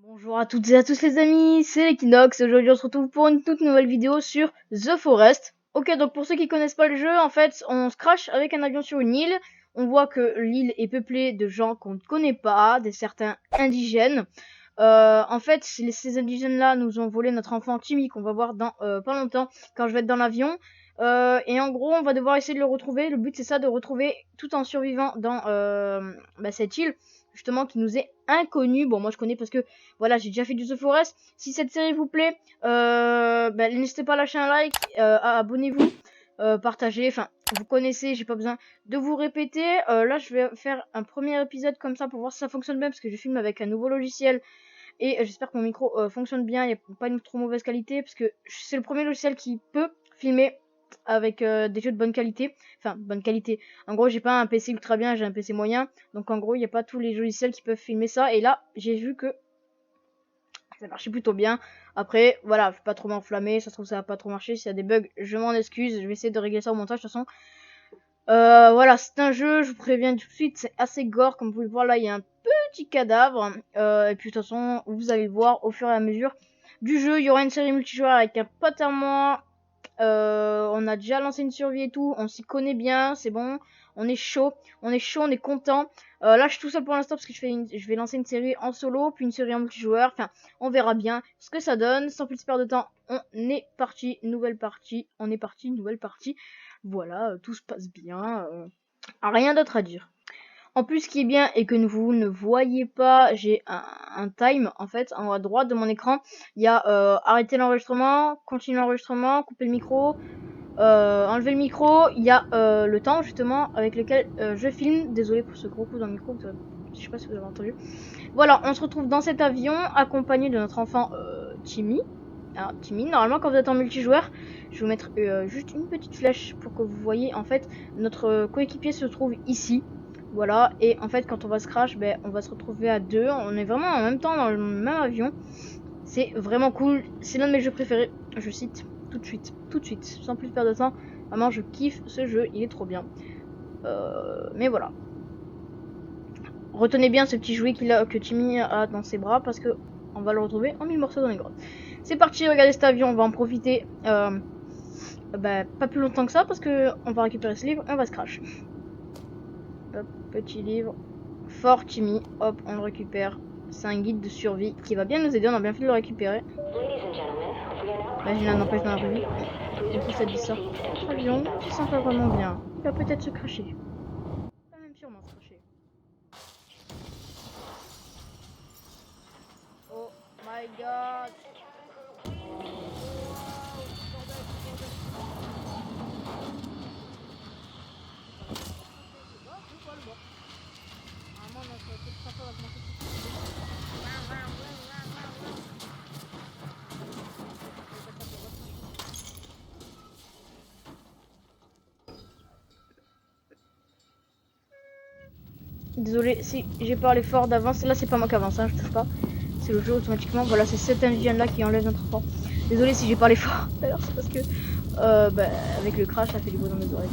Bonjour à toutes et à tous les amis, c'est l'Equinox. Aujourd'hui on se retrouve pour une toute nouvelle vidéo sur The Forest. Ok, donc pour ceux qui connaissent pas le jeu, en fait on se crash avec un avion sur une île. On voit que l'île est peuplée de gens qu'on ne connaît pas, des certains indigènes. En fait ces indigènes là nous ont volé notre enfant Timmy qu'on va voir dans pas longtemps quand je vais être dans l'avion. Et en gros on va devoir essayer de le retrouver. Le but c'est ça, de retrouver tout en survivant dans cette île justement qui nous est inconnue. Bon, moi je connais parce que voilà, j'ai déjà fait du The Forest. Si cette série vous plaît, n'hésitez pas à lâcher un like, abonnez-vous, partagez. Enfin, vous connaissez, j'ai pas besoin de vous répéter. Là, je vais faire un premier épisode comme ça pour voir si ça fonctionne bien, parce que je filme avec un nouveau logiciel. Et j'espère que mon micro fonctionne bien, il n'y a pas une trop mauvaise qualité, parce que c'est le premier logiciel qui peut filmer avec des jeux de bonne qualité. Enfin, bonne qualité. En gros, j'ai pas un PC ultra bien, j'ai un PC moyen. Donc en gros, il n'y a pas tous les logiciels qui peuvent filmer ça. Et là, j'ai vu que ça marchait plutôt bien. Après, voilà, faut pas trop m'enflammer. Ça se trouve, ça va pas trop marcher. S'il y a des bugs, je m'en excuse. Je vais essayer de régler ça au montage, de toute façon. Voilà, c'est un jeu, je vous préviens tout de suite, c'est assez gore. Comme vous pouvez le voir, là, il y a un petit cadavre. Et puis, de toute façon, vous allez le voir au fur et à mesure du jeu. Il y aura une série multijoueur avec un pote à moi. On a déjà lancé une survie et tout, on s'y connaît bien, c'est bon, on est chaud, on est content. Là je suis tout seul pour l'instant parce que je vais lancer une série en solo, puis une série en multijoueur. Enfin, on verra bien ce que ça donne. Sans plus perdre de temps, on est parti, nouvelle partie, nouvelle partie. Voilà, tout se passe bien, rien d'autre à dire. En plus, ce qui est bien et que vous ne voyez pas, j'ai un time en fait en haut à droite de mon écran. Il y a arrêter l'enregistrement, continuer l'enregistrement, couper le micro, enlever le micro. Il y a le temps justement avec lequel je filme. Désolé pour ce gros coup dans le micro, je sais pas si vous avez entendu. Voilà, on se retrouve dans cet avion accompagné de notre enfant Timmy. Alors, Timmy, normalement quand vous êtes en multijoueur, je vais vous mettre juste une petite flèche pour que vous voyez en fait notre coéquipier se trouve ici. Voilà, et en fait quand on va se crash, on va se retrouver à deux. On est vraiment en même temps dans le même avion. C'est vraiment cool, c'est l'un de mes jeux préférés. Je cite tout de suite, sans plus perdre de temps. Vraiment, je kiffe ce jeu, il est trop bien. Mais voilà. Retenez bien ce petit jouet que Timmy a dans ses bras, parce que on va le retrouver en 1000 morceaux dans les grottes. C'est parti, regardez cet avion, on va en profiter pas plus longtemps que ça, parce que on va récupérer ce livre et on va se crash. Hop, petit livre. Fort Timmy, hop, on le récupère. C'est un guide de survie qui va bien nous aider, on a bien fait de le récupérer. Imagine un empêche dans la rue. Du coup ça dit ça. Avion, tu sens pas vraiment bien. Il va peut-être se cracher. Il va même sûrement se cracher. Oh my god. Désolé si j'ai parlé fort d'avance. Là c'est pas moi qui avance, hein, je touche pas. C'est le jeu automatiquement. Voilà, c'est cet indigène là qui enlève notre enfant. Désolé si j'ai parlé fort. D'ailleurs c'est parce que avec le crash ça fait du bruit dans mes oreilles.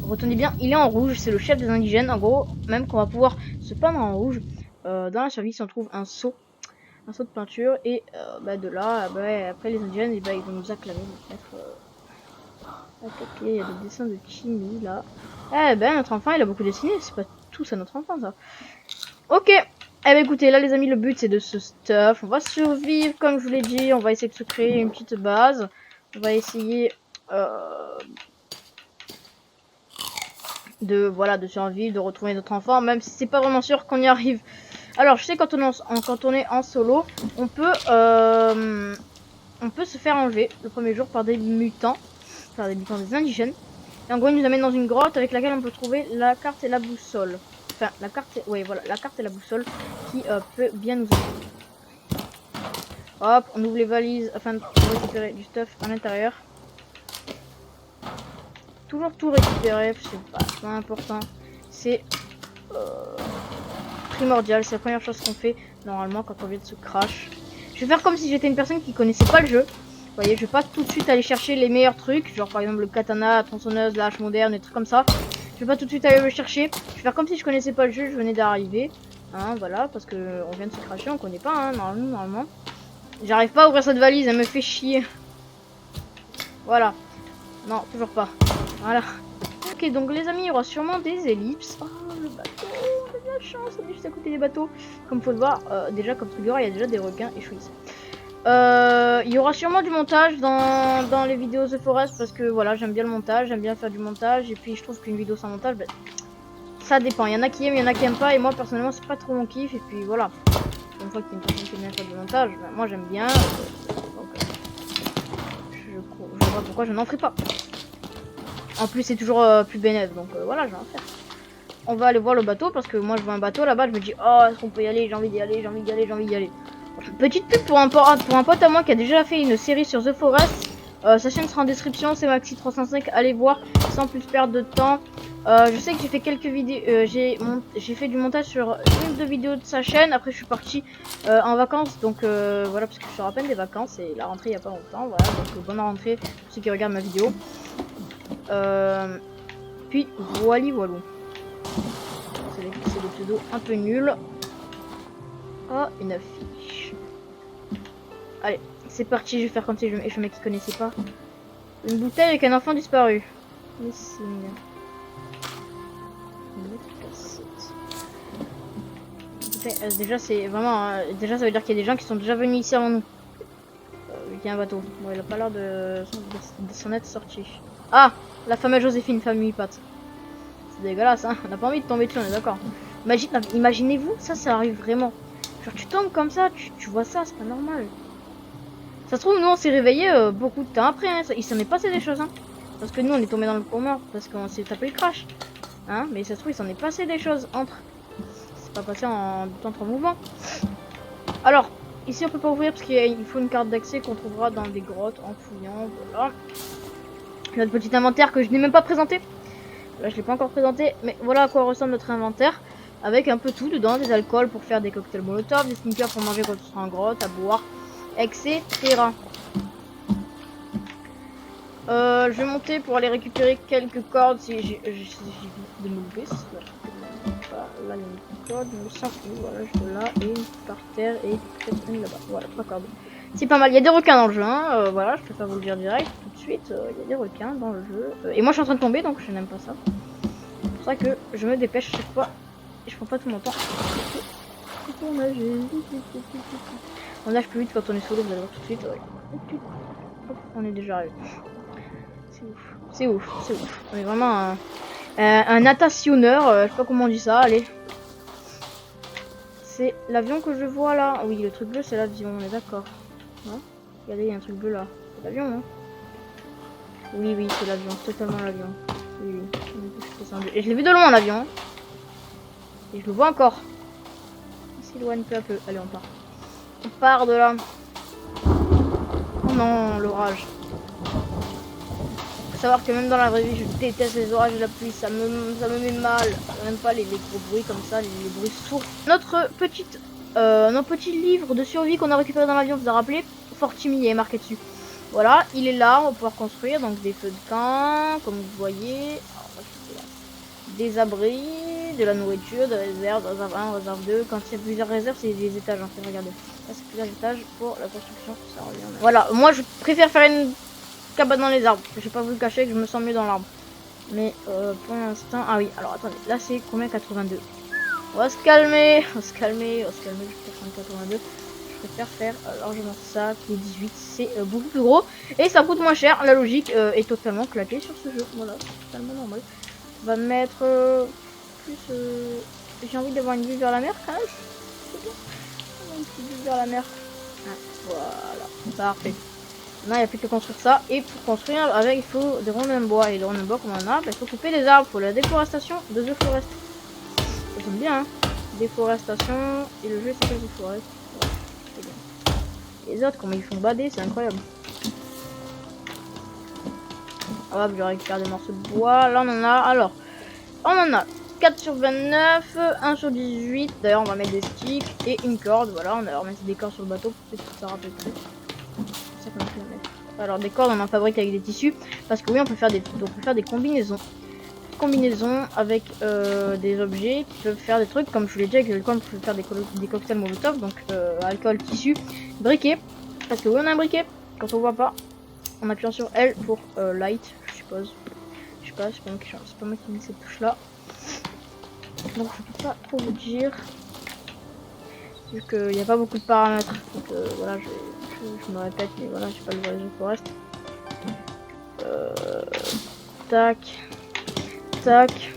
Retenez bien, il est en rouge, c'est le chef des indigènes. En gros, même qu'on va pouvoir se peindre en rouge. Dans la survie, si on trouve un seau de peinture, et de là, après les indigènes, ils vont nous acclamer, nous mettre il y a des dessins de Timmy là. Notre enfant il a beaucoup dessiné, c'est pas tout ça notre enfant ça. Ok, écoutez, là les amis, le but c'est de se stuff, on va survivre comme je vous l'ai dit, on va essayer de se créer une petite base, on va essayer de survivre, de retrouver notre enfant, même si c'est pas vraiment sûr qu'on y arrive. Alors je sais, quand on est en solo, on peut se faire enlever le premier jour par des mutants, des indigènes. Et en gros, ils nous amènent dans une grotte avec laquelle on peut trouver la carte et la boussole. Enfin, la carte et la boussole qui peut bien nous aider. Hop, on ouvre les valises afin de récupérer du stuff à l'intérieur. Toujours tout récupérer, c'est pas important. C'est primordial, c'est la première chose qu'on fait normalement quand on vient de se crash. Je vais faire comme si j'étais une personne qui connaissait pas le jeu. Vous voyez, je vais pas tout de suite aller chercher les meilleurs trucs, genre par exemple le katana, la tronçonneuse, la hache moderne, des trucs comme ça. Je vais pas tout de suite aller le chercher. Je vais faire comme si je connaissais pas le jeu, je venais d'arriver. Hein, voilà, parce que on vient de se cracher, on connaît pas, hein, normalement. J'arrive pas à ouvrir cette valise, elle me fait chier. Voilà. Non, toujours pas. Voilà. Ok, donc les amis, il y aura sûrement des ellipses. Oh, le bateau, on a de la chance, on est juste à côté des bateaux. Comme faut le voir, déjà comme trigger, il y a déjà des requins et chouïs. Il y aura sûrement du montage dans les vidéos The Forest parce que voilà, j'aime bien le montage, j'aime bien faire du montage. Et puis je trouve qu'une vidéo sans montage, ben, ça dépend. Il y en a qui aiment, il y en a qui aiment pas. Et moi personnellement, c'est pas trop mon kiff. Et puis voilà. Une fois qu'il y a une personne qui aime bien faire du montage, ben, moi j'aime bien. Donc, je vois pourquoi je n'en ferai pas. En plus, c'est toujours plus bénéfique. Donc voilà, je vais en faire. On va aller voir le bateau parce que moi je vois un bateau là-bas. Je me dis, oh, est-ce qu'on peut y aller? J'ai envie d'y aller, j'ai envie d'y aller, j'ai envie d'y aller. Petite pub pour un pote à moi qui a déjà fait une série sur The Forest. Sa chaîne sera en description, c'est Maxi305. Allez voir sans plus perdre de temps. Je sais que j'ai fait quelques vidéos. J'ai fait du montage sur une ou deux vidéos de sa chaîne. Après, je suis partie en vacances. Donc voilà, parce que je sors à peine des vacances et la rentrée il n'y a pas longtemps. Voilà, donc bonne rentrée pour ceux qui regardent ma vidéo. Puis voilou. C'est des pseudos un peu nuls. Oh, une affiche. Allez, c'est parti, je vais faire comme si je mec qui connaissait pas. Une bouteille avec un enfant disparu. Mais c'est mignon. Déjà c'est vraiment... déjà ça veut dire qu'il y a des gens qui sont déjà venus ici avant nous. Il y a un bateau. Bon, il a pas l'air de s'en être sorti. Ah, la fameuse Joséphine, famille pâte. C'est dégueulasse, hein. On n'a pas envie de tomber dessus, on est d'accord. Imaginez-vous, ça arrive vraiment. Genre tu tombes comme ça, tu vois ça, c'est pas normal. Ça se trouve, nous on s'est réveillé beaucoup de temps après, hein. Il s'en est passé des choses, hein. Parce que nous on est tombé dans le coma, parce qu'on s'est tapé le crash. Hein, mais ça se trouve, il s'en est passé des choses entre. C'est pas passé entre mouvements. Alors, ici on peut pas ouvrir parce qu'il faut une carte d'accès qu'on trouvera dans des grottes en fouillant, voilà. Notre petit inventaire que je n'ai même pas présenté. Là je l'ai pas encore présenté, mais voilà à quoi ressemble notre inventaire. Avec un peu tout dedans, des alcools pour faire des cocktails molotov, des sneakers pour manger quand on sera en grotte, à boire, etc. Je vais monter pour aller récupérer quelques cordes si j'ai de me louper. Là il y a une corde, il me semble, voilà, je veux là, et une par terre, et peut-être une là-bas. Voilà, 3 cordes. C'est pas mal, il y a des requins dans le jeu, hein. Voilà, je préfère vous le dire direct, tout de suite, il y a des requins dans le jeu. Et moi je suis en train de tomber, donc je n'aime pas ça. C'est pour ça que je me dépêche chaque fois, et je prends pas tout mon temps. On nage plus vite quand on est solo, vous allez voir tout de suite. Ouais. On est déjà arrivé. C'est ouf. On est vraiment un natationneur, je sais pas comment on dit ça, allez. C'est l'avion que je vois là. Oui, le truc bleu c'est l'avion, on est d'accord. Hein, regardez, il y a un truc bleu là. C'est l'avion, hein. Oui, c'est l'avion, totalement l'avion. Oui. Et je l'ai vu de loin l'avion. Et je le vois encore. Il s'éloigne peu à peu. Allez, on part. On part de là. Oh non, l'orage. Faut savoir que même dans la vraie vie, je déteste les orages et la pluie. Ça me met mal. Même pas les gros bruits comme ça, les bruits sourds. Notre petit livre de survie qu'on a récupéré dans l'avion, vous a rappelé, Fort Timmy, il est marqué dessus. Voilà, il est là, on va pouvoir construire donc des feux de camp, comme vous voyez. Des abris, de la nourriture, des réserves, réserve 1, réserve 2. Quand il y a plusieurs réserves, c'est des étages, en fait, regardez. Là, c'est plusieurs étages pour la construction, ça revient. Voilà, moi je préfère faire une cabane dans les arbres. Je vais pas vous le cacher que je me sens mieux dans l'arbre. Mais pour l'instant, ah oui, alors attendez, là c'est combien? 82. On va se calmer, je préfère prendre 82. Je préfère faire largement ça, qui est 18, c'est beaucoup plus gros. Et ça coûte moins cher, la logique est totalement claquée sur ce jeu. Voilà, c'est totalement normal. On va mettre plus... j'ai envie d'avoir une vue vers la mer quand même. C'est bien. Une petite vue vers la mer. Ah, voilà, parfait. Maintenant il n'y a plus que construire ça. Et pour construire avec il faut des rondins de bois. Et des rondins de bois comme on en a, il faut couper des arbres. Il faut la déforestation de The Forest. Ça sonne bien, hein. Déforestation. Et le jeu c'est The Forest. Ouais, c'est bien. Les autres comment ils font bader, c'est incroyable. Hop, je récupère des morceaux de bois. Là, on en a. Alors, on en a 4 sur 29, 1 sur 18. D'ailleurs, on va mettre des sticks et une corde. Voilà, on va remettre des cordes sur le bateau. Peut-être que ça rappelle plus. Ça qu'on peut mettre. Alors, des cordes, on en fabrique avec des tissus. Parce que oui, on peut faire des combinaisons. combinaison avec des objets qui peuvent faire des trucs, comme je vous l'ai dit, avec l'alcool, on peut faire des cocktails Molotov, donc alcool, tissu, briquet, parce que oui, on a un briquet, quand on voit pas, en appuyant sur L pour light, je suppose. Je sais pas, c'est pas moi qui ai mis cette touche là. Donc je peux pas trop vous dire, vu qu'il n'y a pas beaucoup de paramètres, donc voilà, je me répète, mais voilà, j'ai pas le vrai The Forest. Tac, tac.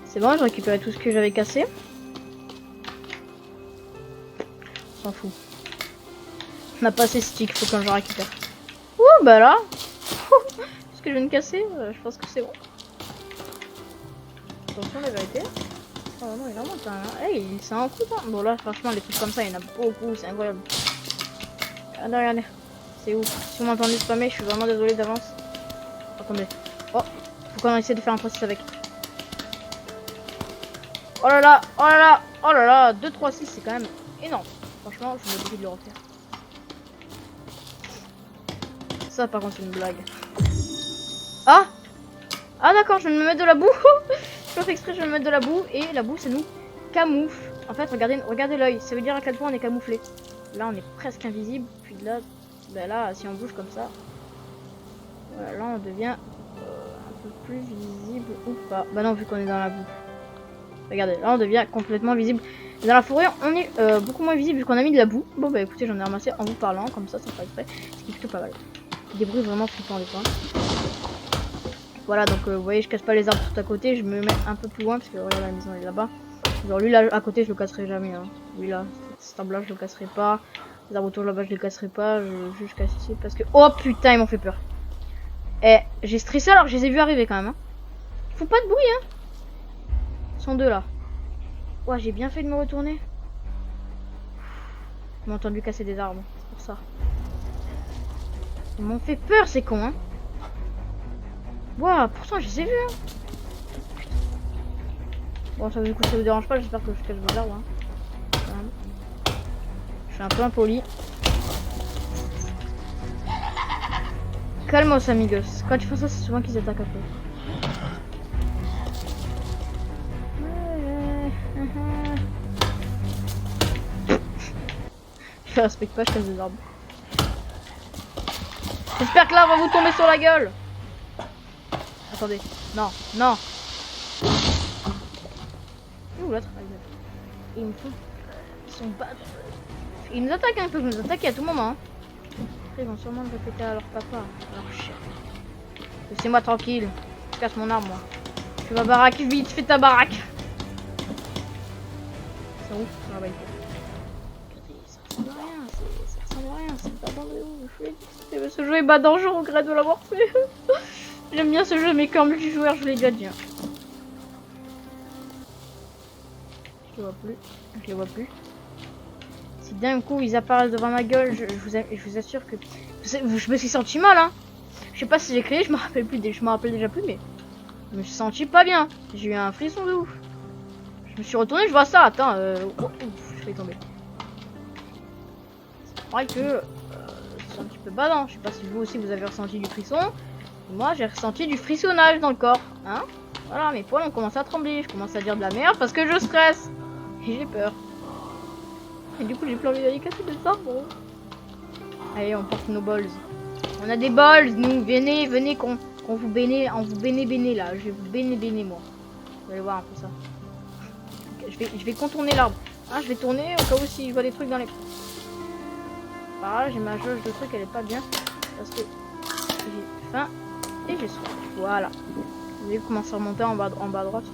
C'est bon, j'ai récupéré tout ce que j'avais cassé. On s'en fout. On n'a pas assez stick, faut quand je récupère. Ouh, bah là, ce que je viens de casser, je pense que c'est bon. Attention, la vérité. Oh non, il en monte un. Hey, c'est un coup, hein. Bon, là, franchement, les trucs comme ça, il y en a beaucoup, c'est incroyable. Regardez, regardez. C'est ouf. Si vous m'entendez spammer, je suis vraiment désolé d'avance. Attendez. Oh, faut qu'on essaie de faire un process avec. Oh là là, oh là là, oh là là, 2, 3, 6, c'est quand même énorme. Franchement, je suis obligé de le refaire. Ça, par contre, c'est une blague. Ah! Ah, d'accord, je vais me mettre de la boue. Je fais exprès, je vais me mettre de la boue. Et la boue, ça nous camoufle. En fait, regardez l'œil. Ça veut dire à quel point on est camouflé. Là, on est presque invisible. Puis là, ben là, si on bouge comme ça, voilà, là, on devient un peu plus visible ou pas. Bah non, vu qu'on est dans la boue. Regardez, là, on devient complètement visible. Dans la forêt, on est beaucoup moins visible vu qu'on a mis de la boue. Bon, bah écoutez, j'en ai ramassé en vous parlant, comme ça fait exprès. Ce qui est plutôt pas mal. Des bruits vraiment flippants des fois. Voilà, donc vous voyez, je casse pas les arbres tout à côté, je me mets un peu plus loin parce que regarde, la maison est là-bas. Genre lui là à côté, je le casserai jamais. Hein. Lui là, cet arbre là, je le casserai pas. Les arbres autour là-bas, je les casserai pas. Je casse ici parce que oh putain, ils m'ont fait peur. Eh, j'ai stressé alors que je les ai vus arriver quand même. Hein. Faut pas de bruit, hein. Ils sont deux là. Ouais, j'ai bien fait de me retourner. Ils m'ont entendu casser des arbres, c'est pour ça. Ils m'ont fait peur, c'est con, hein. Waouh, pourtant je les ai vus, hein. Putain. Bon, ça, du coup, ça vous dérange pas, j'espère que je cache vos arbres. Hein. Je suis un peu impoli. Calmos, amigos. Quand tu fais ça, c'est souvent qu'ils attaquent un peu. Je respecte pas, je casse des arbres. J'espère que là, on va vous tomber sur la gueule. Attendez, non, non. Ouh, l'autre, ils me font. Ils sont bad. Ils nous attaquent un peu, ils nous attaquent à tout moment. Hein. Après, ils vont sûrement le répéter à leur papa, à leur chien. Laissez-moi tranquille. Je casse mon arme, moi. Je fais ma baraque, vite, fais ta baraque. C'est ouf, ça va être. Ça ressemble à rien, ça ressemble à rien, c'est pas dangereux. Ce jeu est pas dangereux, je regrette de l'avoir fait. J'aime bien ce jeu, mais comme multijoueur, je l'ai déjà dit. Je les vois plus. Je les vois plus. Si d'un coup ils apparaissent devant ma gueule, je vous assure que je me suis senti mal. Hein. Je sais pas si j'ai créé, je me rappelle plus, je me rappelle déjà plus, mais je me suis senti pas bien. J'ai eu un frisson de ouf. Je me suis retourné, je vois ça. Attends, oh, je vais tomber. C'est vrai que c'est un petit peu badant. Je sais pas si vous aussi vous avez ressenti du frisson. Moi j'ai ressenti du frissonnage dans le corps. Hein, voilà, mes poils ont commencé à trembler. Je commence à dire de la merde parce que je stresse. Et j'ai peur. Et du coup j'ai plus envie d'aller casser des arbres. Allez, on porte nos balls. On a des balls, nous. Venez qu'on vous béné. On vous béné là. Je vais vous béné moi. Vous allez voir un peu ça. Je vais contourner l'arbre. Hein, je vais tourner au cas où si je vois des trucs dans les... Par là, j'ai ma jauge de trucs, elle est pas bien. Parce que j'ai faim et j'ai soif. Voilà. Vous voyez comment ça remonter en bas à droite.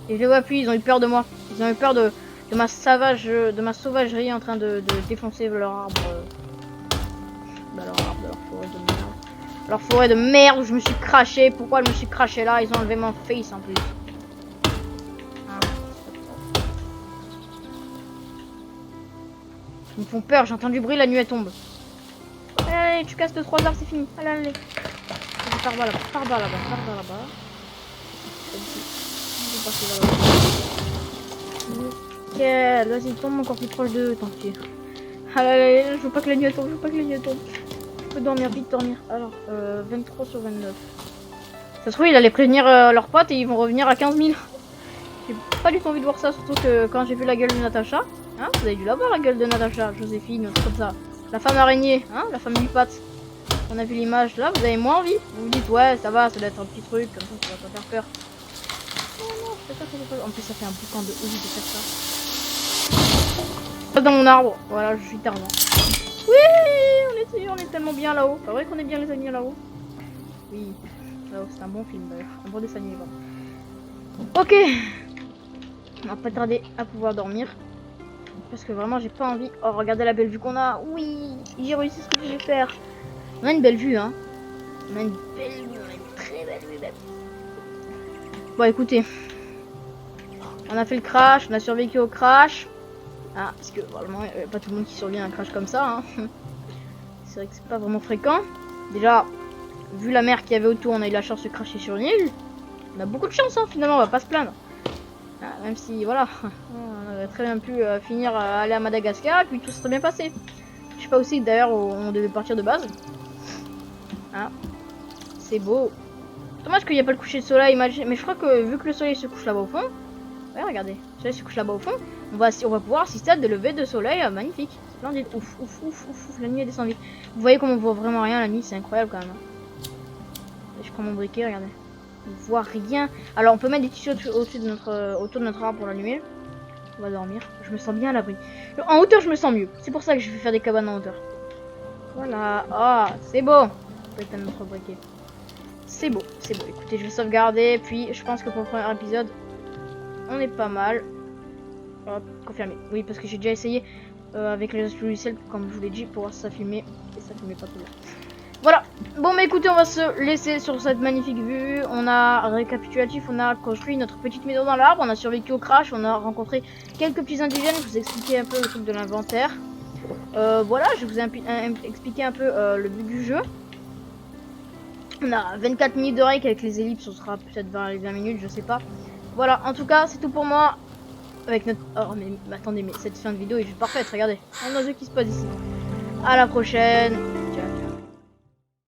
Et je les vois plus, ils ont eu peur de moi. Ils ont eu peur de ma sauvagerie en train de défoncer leur arbre. Bah, leur arbre, leur forêt de merde. Leur forêt de merde où je me suis craché. Pourquoi je me suis craché là? Ils ont enlevé mon face en plus. Ils me font peur, j'entends du bruit, la nuit elle tombe. Allez, tu casses 2-3 arbres, c'est fini. Allez, allez. Par bas là-bas, par bas là-bas, par bas là-bas. Nickel, vas-y, tombe encore plus proche d'eux, tant pis. Allez, allez, je veux pas que la nuit tombe, je veux pas que la nuit tombe. je peux dormir, vite dormir. Alors, 23 sur 29. Ça se trouve, il allait prévenir leurs potes et ils vont revenir à 15 000. J'ai pas du tout envie de voir ça, surtout que quand j'ai vu la gueule de Natacha, hein, vous avez dû la voir la gueule de Natacha, Joséphine, un truc comme ça. La femme araignée, hein, la femme 1000 pattes. On a vu l'image là, vous avez moins envie. Vous vous dites, ouais, ça va, ça doit être un petit truc, comme ça va pas faire peur. Non, c'est pas ça. En plus, ça fait un boucan de ouf de faire ça. Dans mon arbre, voilà, je suis Tarzan. Oui, on est tellement bien là-haut. C'est vrai qu'on est bien les amis là-haut. Oui, là-haut, c'est un bon film d'ailleurs, un bon dessin animé. Ok, on va pas tarder à pouvoir dormir. Parce que vraiment, j'ai pas envie. Oh, regardez la belle vue qu'on a. Oui, j'ai réussi ce que je voulais faire. On a une belle vue, hein. On a une belle vue, on a une très belle vue même. Bon, écoutez. On a fait le crash, on a survécu au crash. Ah, parce que vraiment, il n'y a pas tout le monde qui survit à un crash comme ça. Hein. C'est vrai que c'est pas vraiment fréquent. Déjà, vu la mer qu'il y avait autour, on a eu la chance de crasher sur une île. On a beaucoup de chance, hein, finalement, on va pas se plaindre. Ah, même si, voilà, on aurait très bien pu finir aller à Madagascar, et puis tout serait bien passé. Je sais pas aussi d'ailleurs où on devait partir de base. Ah, c'est beau. Dommage qu'il n'y a pas le coucher de soleil, mais je crois que vu que le soleil se couche là-bas au fond, ouais, regardez, le soleil se couche là-bas au fond, on va pouvoir assister à des levées de soleil magnifiques. Splendide. Ouf, ouf, ouf, ouf, la nuit elle descend vite. Vous voyez comme on voit vraiment rien la nuit, c'est incroyable quand même. Et je prends mon briquet, regardez. On voit rien. Alors on peut mettre des tissus autour de notre arbre pour la nuit. On va dormir. Je me sens bien à l'abri. En hauteur, je me sens mieux. C'est pour ça que je vais faire des cabanes en hauteur. Voilà. Ah, c'est beau. On peut éteindre notre briquet. C'est beau, c'est beau. Écoutez, je vais sauvegarder. Puis, je pense que pour le premier épisode, on est pas mal. Hop, confirmé. Oui, parce que j'ai déjà essayé avec les logiciels, comme je vous l'ai dit, pour voir si ça filmait. Et ça filmait pas tout bien. Voilà. Bon, mais écoutez, on va se laisser sur cette magnifique vue. On a récapitulatif, on a construit notre petite maison dans l'arbre, on a survécu au crash, on a rencontré quelques petits indigènes. Je vous ai expliqué un peu le truc de l'inventaire. Voilà, je vous ai expliqué un peu le but du jeu. On a 24 minutes de règle avec les ellipses, on sera peut-être 20 minutes, je sais pas. Voilà, en tout cas, c'est tout pour moi. Avec notre... Oh, mais attendez, mais cette fin de vidéo est juste parfaite, regardez. Un oiseau qui se pose ici. À la prochaine.